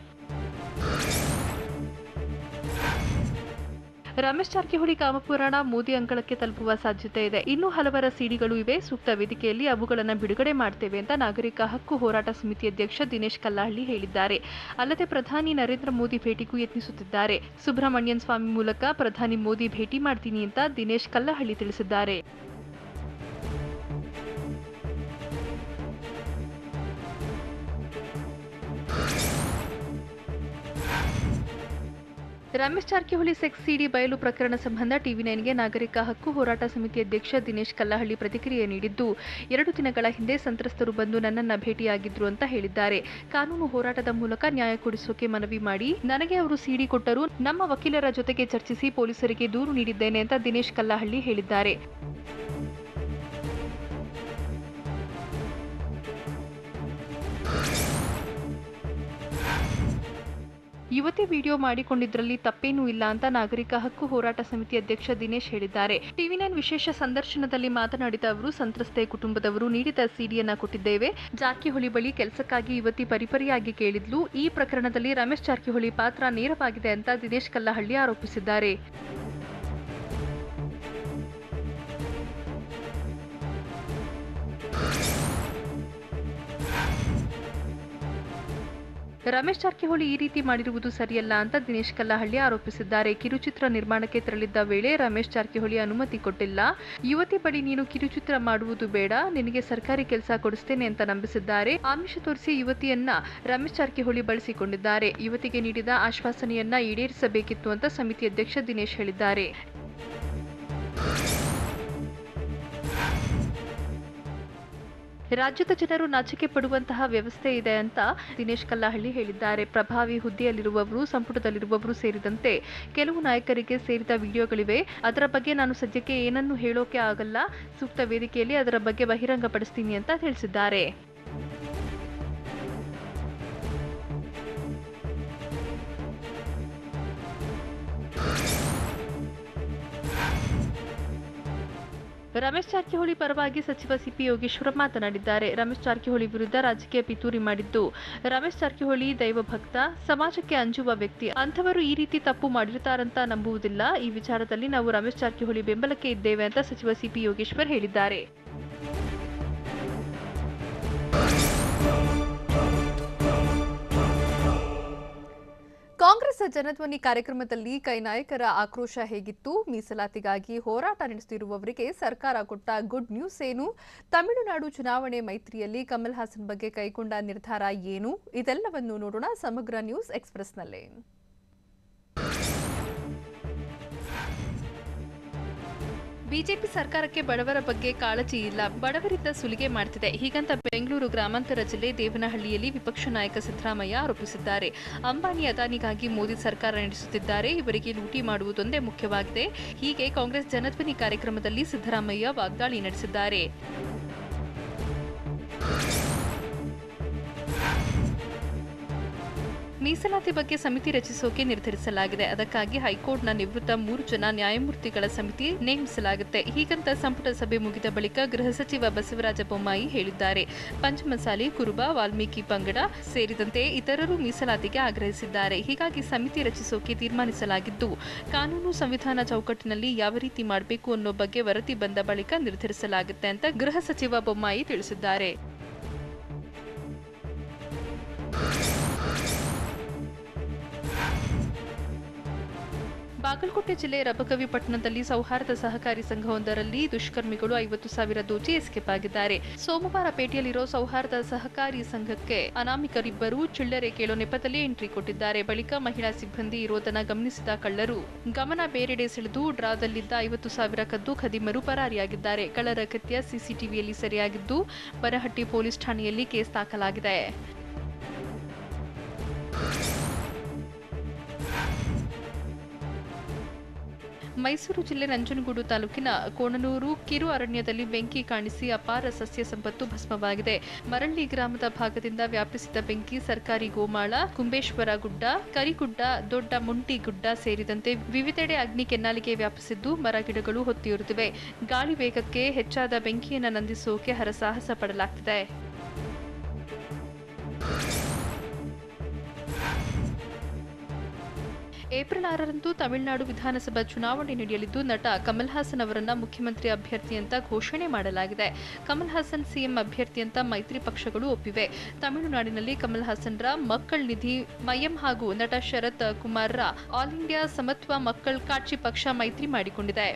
ರಮೇಶ್ ಜಾರಕಿಹೊಳಿ ಕಾಮಪುರಾಣ ಮೋದಿ ಅಂಗಳಕ್ಕೆ ತಲುಪುವ ಸಾಧ್ಯತೆ ಇದೆ. ಇನ್ನೂ ಹಲವರ ಸಿಡಿಗಳು ಇವೆ. ಸೂಕ್ತ ವೇದಿಕೆಯಲ್ಲಿ ಅವುಗಳನ್ನು ಬಿಡುಗಡೆ ಮಾಡ್ತೇವೆ ಅಂತ ನಾಗರಿಕ ಹಕ್ಕು ಹೋರಾಟ ಸಮಿತಿ ಅಧ್ಯಕ್ಷ ದಿನೇಶ್ ಕಲ್ಲಹಳ್ಳಿ ಹೇಳಿದ್ದಾರೆ. ಅಲ್ಲದೆ ಪ್ರಧಾನಿ ನರೇಂದ್ರ ಮೋದಿ ಭೇಟಿಗೂ ಯತ್ನಿಸುತ್ತಿದ್ದಾರೆ. ಸುಬ್ರಹ್ಮಣ್ಯನ್ ಸ್ವಾಮಿ ಮೂಲಕ ಪ್ರಧಾನಿ ಮೋದಿ ಭೇಟಿ ಮಾಡ್ತೀನಿ ಅಂತ ದಿನೇಶ್ ಕಲ್ಲಹಳ್ಳಿ ತಿಳಿಸಿದ್ದಾರೆ. ರಮೇಶ್ ಜಾರಕಿಹೊಳಿ ಸೆಕ್ಸ್ ಸಿಡಿ ಬಯಲು ಪ್ರಕರಣ ಸಂಬಂಧ ಟಿವಿ9ಗೆ ನಾಗರಿಕ ಹಕ್ಕು ಹೋರಾಟ ಸಮಿತಿ ಅಧ್ಯಕ್ಷ ದಿನೇಶ್ ಕಲ್ಲಹಳ್ಳಿ ಪ್ರತಿಕ್ರಿಯೆ ನೀಡಿದ್ದು, 2 ದಿನಗಳ ಹಿಂದೆ ಸಂತ್ರಸ್ತರು ಬಂದು ನನ್ನನ್ನ ಭೇಟಿಯಾಗಿದ್ರು ಅಂತ ಹೇಳಿದ್ದಾರೆ. ಕಾನೂನು ಹೋರಾಟದ ಮೂಲಕ ನ್ಯಾಯ ಕೊಡಿಸೋಕೆ ಮನವಿ ಮಾಡಿ ನನಗೆ ಅವರು ಸಿಡಿ ಕೊಟ್ಟರು. ನಮ್ಮ ವಕೀಲರ ಜೊತೆಗೆ ಚರ್ಚಿಸಿ ಪೊಲೀಸರಿಗೆ ದೂರು ನೀಡಿದ್ದೇನೆ ಅಂತ ದಿನೇಶ್ ಕಲ್ಲಹಳ್ಳಿ ಹೇಳಿದ್ದಾರೆ. ಯುವತಿ ವಿಡಿಯೋ ಮಾಡಿಕೊಂಡಿದ್ರಲ್ಲಿ ತಪ್ಪೇನೂ ಇಲ್ಲ ಅಂತ ನಾಗರಿಕ ಹಕ್ಕು ಹೋರಾಟ ಸಮಿತಿ ಅಧ್ಯಕ್ಷ ದಿನೇಶ್ ಹೇಳಿದ್ದಾರೆ. ಟಿವಿ9 ವಿಶೇಷ ಸಂದರ್ಶನದಲ್ಲಿ ಮಾತನಾಡಿದ ಅವರು, ಸಂತ್ರಸ್ತೆ ಕುಟುಂಬದವರು ನೀಡಿದ ಸಿಡಿಯನ್ನ ಕೊಟ್ಟಿದ್ದೇವೆ. ಜಾರಕಿಹೊಳಿ ಬಳಿ ಕೆಲಸಕ್ಕಾಗಿ ಯುವತಿ ಪರಿಪರಿಯಾಗಿ ಕೇಳಿದ್ಲು. ಈ ಪ್ರಕರಣದಲ್ಲಿ ರಮೇಶ್ ಜಾರಕಿಹೊಳಿ ಪಾತ್ರ ನೇರವಾಗಿದೆ ಅಂತ ದಿನೇಶ್ ಕಲ್ಲಹಳ್ಳಿ ಆರೋಪಿಸಿದ್ದಾರೆ. ರಮೇಶ್ ಜಾರಕಿಹೊಳಿ ಈ ರೀತಿ ಮಾಡಿರುವುದು ಸರಿಯಲ್ಲ ಅಂತ ದಿನೇಶ್ ಕಲ್ಲಹಳ್ಳಿ ಆರೋಪಿಸಿದ್ದಾರೆ. ಕಿರುಚಿತ್ರ ನಿರ್ಮಾಣಕ್ಕೆ ತೆರಳಿದ್ದ ವೇಳೆ ರಮೇಶ್ ಜಾರಕಿಹೊಳಿ ಅನುಮತಿ ಕೊಟ್ಟಿಲ್ಲ. ಯುವತಿ ಬಳಿ ನೀನು ಕಿರುಚಿತ್ರ ಮಾಡುವುದು ಬೇಡ, ನಿನಗೆ ಸರ್ಕಾರಿ ಕೆಲಸ ಕೊಡಿಸ್ತೇನೆ ಅಂತ ನಂಬಿಸಿದ್ದಾರೆ. ಆಮಿಷ ತೋರಿಸಿ ಯುವತಿಯನ್ನ ರಮೇಶ್ ಜಾರಕಿಹೊಳಿ ಬಳಸಿಕೊಂಡಿದ್ದಾರೆ. ಯುವತಿಗೆ ನೀಡಿದ ಆಶ್ವಾಸನೆಯನ್ನ ಈಡೇರಿಸಬೇಕಿತ್ತು ಅಂತ ಸಮಿತಿ ಅಧ್ಯಕ್ಷ ದಿನೇಶ್ ಹೇಳಿದ್ದಾರೆ. ರಾಜ್ಯದ ಜನರು ನಾಚಿಕೆ ಪಡುವಂತಹ ವ್ಯವಸ್ಥೆ ಇದೆ ಅಂತ ದಿನೇಶ್ ಕಲ್ಲಹಳ್ಳಿ ಹೇಳಿದ್ದಾರೆ. ಪ್ರಭಾವಿ ಹುದ್ದೆಯಲ್ಲಿರುವವರು, ಸಂಪುಟದಲ್ಲಿರುವವರು ಸೇರಿದಂತೆ ಕೆಲವು ನಾಯಕರಿಗೆ ಸೇರಿದ ವಿಡಿಯೋಗಳಿವೆ. ಅದರ ಬಗ್ಗೆ ನಾನು ಸದ್ಯಕ್ಕೆ ಏನನ್ನೂ ಹೇಳೋಕೆ ಆಗಲ್ಲ. ಸೂಕ್ತ ವೇದಿಕೆಯಲ್ಲಿ ಅದರ ಬಗ್ಗೆ ಬಹಿರಂಗಪಡಿಸ್ತೀನಿ ಅಂತ ತಿಳಿಸಿದ್ದಾರೆ. ರಮೇಶ್ ಜಾರಕಿಹೊಳಿ ಪರವಾಗಿ ಸಚಿವ ಸಿಪಿ ಯೋಗೇಶ್ವರ ಮಾತನಾಡಿದ್ದಾರೆ. ರಮೇಶ್ ಜಾರಕಿಹೊಳಿ ವಿರುದ್ಧ ರಾಜಕೀಯ ಪಿತೂರಿ ಮಾಡಿದ್ದು, ರಮೇಶ್ ಜಾರಕಿಹೊಳಿ ದೈವಭಕ್ತ, ಸಮಾಜಕ್ಕೆ ಅಂಜುವ ವ್ಯಕ್ತಿ. ಅಂಥವರು ಈ ರೀತಿ ತಪ್ಪು ಮಾಡಿರ್ತಾರಂತ ನಂಬುವುದಿಲ್ಲ. ಈ ವಿಚಾರದಲ್ಲಿ ನಾವು ರಮೇಶ್ ಜಾರಕಿಹೊಳಿ ಬೆಂಬಲಕ್ಕೆ ಇದ್ದೇವೆ ಅಂತ ಸಚಿವ ಸಿಪಿ ಯೋಗೇಶ್ವರ್ ಹೇಳಿದ್ದಾರೆ. ಕಾಂಗ್ರೆಸ್ ಜನಧ್ವನಿ ಕಾರ್ಯಕ್ರಮದಲ್ಲಿ ಕೈ ನಾಯಕರ ಆಕ್ರೋಶ ಹೇಗಿತ್ತು? ಮೀಸಲಾತಿಗಾಗಿ ಹೋರಾಟ ನಡೆಸುತ್ತಿರುವವರಿಗೆ ಸರ್ಕಾರ ಕೊಟ್ಟ ಗುಡ್ ನ್ಯೂಸ್ ಏನು? ತಮಿಳುನಾಡು ಚುನಾವಣೆ ಮೈತ್ರಿಯಲ್ಲಿ ಕಮಲ್ ಹಾಸನ್ ಬಗ್ಗೆ ಕೈಗೊಂಡ ನಿರ್ಧಾರ ಏನು? ಇದೆಲ್ಲವನ್ನು ನೋಡೋಣ ಸಮಗ್ರ ನ್ಯೂಸ್ ಎಕ್ಸ್‌ಪ್ರೆಸ್‌ನಲ್ಲಿ. ಬಿಜೆಪಿ ಸರ್ಕಾರಕ್ಕೆ ಬಡವರ ಬಗ್ಗೆ ಕಾಳಜಿ ಇಲ್ಲ, ಬಡವರಿದ್ದ ಸುಲಿಗೆ ಮಾಡ್ತಿದೆ. ಹೀಗಂತ ಬೆಂಗಳೂರು ಗ್ರಾಮಾಂತರ ಜಿಲ್ಲೆ ದೇವನಹಳ್ಳಿಯಲ್ಲಿ ವಿಪಕ್ಷ ನಾಯಕ ಸಿದ್ದರಾಮಯ್ಯ ಆರೋಪಿಸಿದ್ದಾರೆ. ಅಂಬಾನಿ ಅದಾನಿಗಾಗಿ ಮೋದಿ ಸರ್ಕಾರ ನಡೆಸುತ್ತಿದ್ದಾರೆ, ಇವರಿಗೆ ಲೂಟಿ ಮಾಡುವುದೊಂದೇ ಮುಖ್ಯವಾಗಿದೆ. ಹೀಗೆ ಕಾಂಗ್ರೆಸ್ ಜನಧ್ವನಿ ಕಾರ್ಯಕ್ರಮದಲ್ಲಿ ಸಿದ್ದರಾಮಯ್ಯ ವಾಗ್ದಾಳಿ ನಡೆಸಿದ್ದಾರೆ. ಮೀಸಲಾತಿ ಬಗ್ಗೆ ಸಮಿತಿ ರಚಿಸೋಕೆ ನಿರ್ಧರಿಸಲಾಗಿದೆ. ಅದಕ್ಕಾಗಿ ಹೈಕೋರ್ಟ್ನ ನಿವೃತ್ತ 3 ಜನ ನ್ಯಾಯಮೂರ್ತಿಗಳ ಸಮಿತಿ ನೇಮಿಸಲಾಗುತ್ತೆ. ಹೀಗಂತ ಸಂಪುಟ ಸಭೆ ಮುಗಿದ ಬಳಿಕ ಗೃಹ ಸಚಿವ ಬಸವರಾಜ ಬೊಮ್ಮಾಯಿ ಹೇಳಿದ್ದಾರೆ. ಪಂಚಮಸಾಲಿ, ಕುರುಬ, ವಾಲ್ಮೀಕಿ ಪಂಗಡ ಸೇರಿದಂತೆ ಇತರರು ಮೀಸಲಾತಿಗೆ ಆಗ್ರಹಿಸಿದ್ದಾರೆ. ಹೀಗಾಗಿ ಸಮಿತಿ ರಚಿಸೋಕೆ ತೀರ್ಮಾನಿಸಲಾಗಿದ್ದು, ಕಾನೂನು ಸಂವಿಧಾನ ಚೌಕಟ್ಟಿನಲ್ಲಿ ಯಾವ ರೀತಿ ಮಾಡಬೇಕು ಅನ್ನೋ ಬಗ್ಗೆ ವರದಿ ಬಂದ ಬಳಿಕ ನಿರ್ಧರಿಸಲಾಗುತ್ತೆ ಅಂತ ಗೃಹ ಸಚಿವ ಬೊಮ್ಮಾಯಿ ತಿಳಿಸಿದ್ದಾರೆ. ಬಾಗಲಕೋಟೆ ಜಿಲ್ಲೆ ರಬಕವಿ ಪಟ್ಟಣದಲ್ಲಿ ಸೌಹಾರ್ದ ಸಹಕಾರಿ ಸಂಘವೊಂದರಲ್ಲಿ ದುಷ್ಕರ್ಮಿಗಳು 50,000 ದೋಚಿ ಎಸ್ಕೇಪ್ ಆಗಿದ್ದಾರೆ. ಸೋಮವಾರ ಪೇಟೆಯಲ್ಲಿರೋ ಸೌಹಾರ್ದ ಸಹಕಾರಿ ಸಂಘಕ್ಕೆ ಅನಾಮಿಕರಿಬ್ಬರು ಚಿಲ್ಲರೆ ಕೇಳೋ ನೆಪದಲ್ಲಿ ಎಂಟ್ರಿ ಕೊಟ್ಟಿದ್ದಾರೆ. ಬಳಿಕ ಮಹಿಳಾ ಸಿಬ್ಬಂದಿ ಇರೋದನ್ನ ಗಮನಿಸಿದ ಕಳ್ಳರು ಗಮನ ಬೇರೆಡೆ ಸೆಳೆದು ಡ್ರಾದಲ್ಲಿದ್ದ 50,000 ಕದ್ದು ಖದೀಮರು ಪರಾರಿಯಾಗಿದ್ದಾರೆ. ಕಳ್ಳರ ಕೃತ್ಯ ಸಿಸಿಟಿವಿಯಲ್ಲಿ ಸೆರೆಯಾಗಿದ್ದು, ಬನಹಟ್ಟಿ ಪೊಲೀಸ್ ಠಾಣೆಯಲ್ಲಿ ಕೇಸ್ ದಾಖಲಾಗಿದೆ. ಮೈಸೂರು ಜಿಲ್ಲೆ ನಂಜನಗೂಡು ತಾಲೂಕಿನ ಕೋಣನೂರು ಕಿರು ಅರಣ್ಯದಲ್ಲಿ ಬೆಂಕಿ ಕಾಣಿಸಿ ಅಪಾರ ಸಸ್ಯ ಸಂಪತ್ತು ಭಸ್ಮವಾಗಿದೆ. ಮರಳ್ಳಿ ಗ್ರಾಮದ ಭಾಗದಿಂದ ವ್ಯಾಪಿಸಿದ ಬೆಂಕಿ ಸರ್ಕಾರಿ ಗೋಮಾಳ, ಕುಂಬೇಶ್ವರ ಗುಡ್ಡ, ಕರಿಗುಡ್ಡ, ದೊಡ್ಡ ಮುಂಟಿ ಗುಡ್ಡ ಸೇರಿದಂತೆ ವಿವಿಧೆಡೆ ಅಗ್ನಿ ಕೆನ್ನಾಲಿಗೆ ವ್ಯಾಪಿಸಿದ್ದು ಮರಗಿಡಗಳು ಹೊತ್ತಿಯುರುತ್ತಿವೆ. ಗಾಳಿ ವೇಗಕ್ಕೆ ಹೆಚ್ಚಾದ ಬೆಂಕಿಯನ್ನು ನಂದಿಸೋಕೆ ಹರಸಾಹಸ ಪಡಲಾಗ್ತಿದೆ. ಏಪ್ರಿಲ್ 6ರಂದು ತಮಿಳುನಾಡು ವಿಧಾನಸಭಾ ಚುನಾವಣೆ ನಡೆಯಲಿದ್ದು ನಟ ಕಮಲ್ ಹಾಸನ್ ಅವರನ್ನ ಮುಖ್ಯಮಂತ್ರಿ ಅಭ್ಯರ್ಥಿ ಅಂತ ಘೋಷಣೆ ಮಾಡಲಾಗಿದೆ. ಕಮಲ್ ಹಾಸನ್ ಸಿಎಂ ಅಭ್ಯರ್ಥಿ ಅಂತ ಮೈತ್ರಿ ಪಕ್ಷಗಳು ಒಪ್ಪಿವೆ. ತಮಿಳುನಾಡಿನಲ್ಲಿ ಕಮಲ್ ಹಾಸನ್ರ ಮಕ್ಕಳ್ ನಿಧಿ ಮಯ್ಯಂ ಹಾಗೂ ನಟ ಶರತ್ ಕುಮಾರ್ರ ಆಲ್ ಇಂಡಿಯಾ ಸಮತ್ವ ಮಕ್ಕಳ್ ಕಾಟ್ಸಿ ಪಕ್ಷ ಮೈತ್ರಿ ಮಾಡಿಕೊಂಡಿದೆ.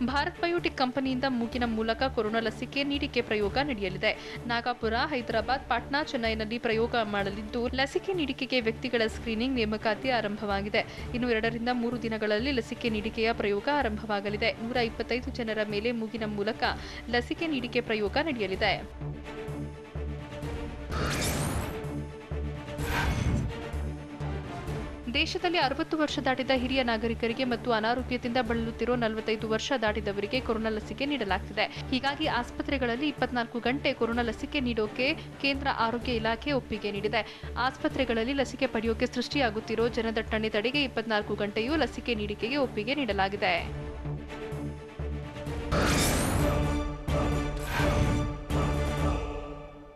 ಭಾರತ್ ಬಯೋಟೆಕ್ ಕಂಪನಿಯಿಂದ ಮೂಗಿನ ಮೂಲಕ ಕೊರೋನಾ ಲಸಿಕೆ ನೀಡಿಕೆ ಪ್ರಯೋಗ ನಡೆಯಲಿದೆ. ನಾಗಪುರ, ಹೈದರಾಬಾದ್, ಪಾಟ್ನಾ, ಚೆನ್ನೈನಲ್ಲಿ ಪ್ರಯೋಗ ಮಾಡಲಿದ್ದು ಲಸಿಕೆ ನೀಡಿಕೆಗೆ ವ್ಯಕ್ತಿಗಳ ಸ್ಕ್ರೀನಿಂಗ್ ನೇಮಕಾತಿ ಆರಂಭವಾಗಿದೆ. ಇನ್ನು 2 ರಿಂದ 3 ದಿನಗಳಲ್ಲಿ ಲಸಿಕೆ ನೀಡಿಕೆಯ ಪ್ರಯೋಗ ಆರಂಭವಾಗಲಿದೆ. 125 ಜನರ ಮೇಲೆ ಮೂಗಿನ ಮೂಲಕ ಲಸಿಕೆ ನೀಡಿಕೆ ಪ್ರಯೋಗ ನಡೆಯಲಿದೆ. ದೇಶದಲ್ಲಿ 60 ವರ್ಷ ದಾಟಿದ ಹಿರಿಯ ನಾಗರಿಕರಿಗೆ ಮತ್ತು ಅನಾರೋಗ್ಯದಿಂದ ಬಳಲುತ್ತಿರುವ 45 ವರ್ಷ ದಾಟಿದವರಿಗೆ ಕೊರೋನಾ ಲಸಿಕೆ ನೀಡಲಾಗ್ತಿದೆ. ಹೀಗಾಗಿ ಆಸ್ಪತ್ರೆಗಳಲ್ಲಿ 24 ಗಂಟೆ ಕೊರೋನಾ ಲಸಿಕೆ ನೀಡೋಕೆ ಕೇಂದ್ರ ಆರೋಗ್ಯ ಇಲಾಖೆ ಒಪ್ಪಿಗೆ ನೀಡಿದೆ. ಆಸ್ಪತ್ರೆಗಳಲ್ಲಿ ಲಸಿಕೆ ಪಡೆಯೋಕೆ ಸೃಷ್ಟಿಯಾಗುತ್ತಿರೋ ಜನದಟ್ಟಣೆ ತಡೆಗೆ 24 ಗಂಟೆಯೂ ಲಸಿಕೆ ನೀಡಿಕೆಗೆ ಒಪ್ಪಿಗೆ ನೀಡಲಾಗಿದೆ.